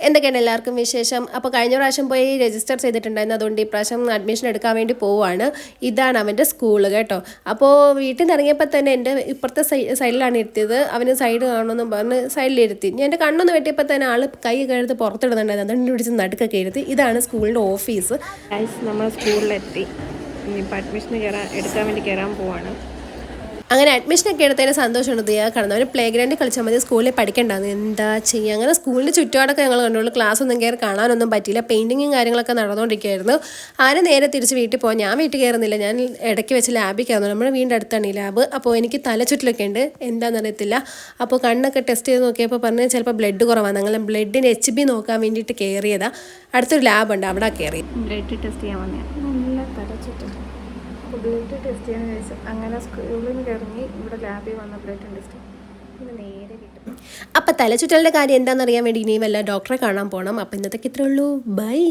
എന്തൊക്കെയാണ് എല്ലാവർക്കും വിശേഷം? അപ്പോൾ കഴിഞ്ഞ പ്രാവശ്യം പോയി രജിസ്റ്റർ ചെയ്തിട്ടുണ്ടായിരുന്നു, അതുകൊണ്ട് ഈ പ്രാവശ്യം അഡ്മിഷൻ എടുക്കാൻ വേണ്ടി പോവുകയാണ്. ഇതാണ് അവൻ്റെ സ്കൂൾ കേട്ടോ. അപ്പോൾ വീട്ടിൽ നിന്ന് ഇറങ്ങിയപ്പോൾ തന്നെ എൻ്റെ ഇപ്പുറത്തെ സൈഡിലാണ് ഇരുത്തിയത്. അവന് സൈഡ് കാണണമെന്നും പറഞ്ഞ് സൈഡിലിരുത്തി. ഞാൻ എൻ്റെ കണ്ണൊന്ന് വെട്ടിയപ്പോൾ തന്നെ ആൾ കൈ കഴുത്ത് പുറത്തിടുന്നുണ്ടായിരുന്നു, അതുകൊണ്ട് പിടിച്ച് നടുക്കൊക്കെ ഇരുത്തി. ഇതാണ് സ്കൂളിൻ്റെ ഓഫീസ്. നമ്മൾ സ്കൂളിലെത്തി. ഇനിയിപ്പോൾ അഡ്മിഷൻ എടുക്കാൻ വേണ്ടി കയറാൻ പോവാണ്. അങ്ങനെ അഡ്മിഷനൊക്കെ എടുത്തതിന് സന്തോഷമുണ്ട്. ദിയ കാണുന്നത് അവർ പ്ലേ ഗ്രൗണ്ടിൽ കളിച്ചാൽ മതി, സ്കൂളിൽ പഠിക്കേണ്ടത് എന്താ ചെയ്യുക. അങ്ങനെ സ്കൂളിൻ്റെ ചുറ്റുപാടൊക്കെ ഞങ്ങൾ കണ്ടുള്ളൂ. ക്ലാസ്സൊന്നും കയറി കാണാനൊന്നും പറ്റിയില്ല. പെയിൻറ്റിങ്ങും കാര്യങ്ങളൊക്കെ നടന്നുകൊണ്ടിരിക്കുകയായിരുന്നു. ആരും നേരെ തിരിച്ച് വീട്ടിൽ പോകാൻ. ഞാൻ വീട്ടിൽ കയറുന്നില്ല, ഞാൻ ഇടയ്ക്ക് വെച്ച് ലാബിൽ കയറുന്നു. നമ്മുടെ വീടിൻ്റെ അടുത്താണ് ഈ ലാബ്. അപ്പോൾ എനിക്ക് തലച്ചുറ്റിലൊക്കെ ഉണ്ട്, എന്താണെന്നറിയത്തില്ല. അപ്പോൾ കണ്ണൊക്കെ ടെസ്റ്റ് ചെയ്ത് നോക്കിയപ്പോൾ പറഞ്ഞ് ചിലപ്പോൾ ബ്ലഡ് കുറവാണ്. ഞങ്ങൾ ബ്ലഡിന് HB നോക്കാൻ വേണ്ടിയിട്ട് കയറിയതാണ്. അടുത്തൊരു ലാബുണ്ട്, അവിടെ കയറി ബ്ലഡ് ടെസ്റ്റ് ചെയ്യാൻ വന്നേ. നല്ല തലച്ചുറ്റും. ബ്ലഡ് ടെസ്റ്റ് ചെയ്യാൻ കഴിച്ചു. അങ്ങനെ സ്കൂളിൽ നിന്ന് ഇറങ്ങി ഇവിടെ ലാബിൽ വന്ന ബ്ലഡ് ടെസ്റ്റ് പിന്നെ നേരെ കിട്ടും. അപ്പം തലച്ചുറ്റലിൻ്റെ കാര്യം എന്താണെന്നറിയാൻ വേണ്ടി ഇനിയും വല്ല ഡോക്ടറെ കാണാൻ പോകണം. അപ്പം ഇന്നത്തേക്ക് ഇത്രേ ഉള്ളൂ. ബൈ.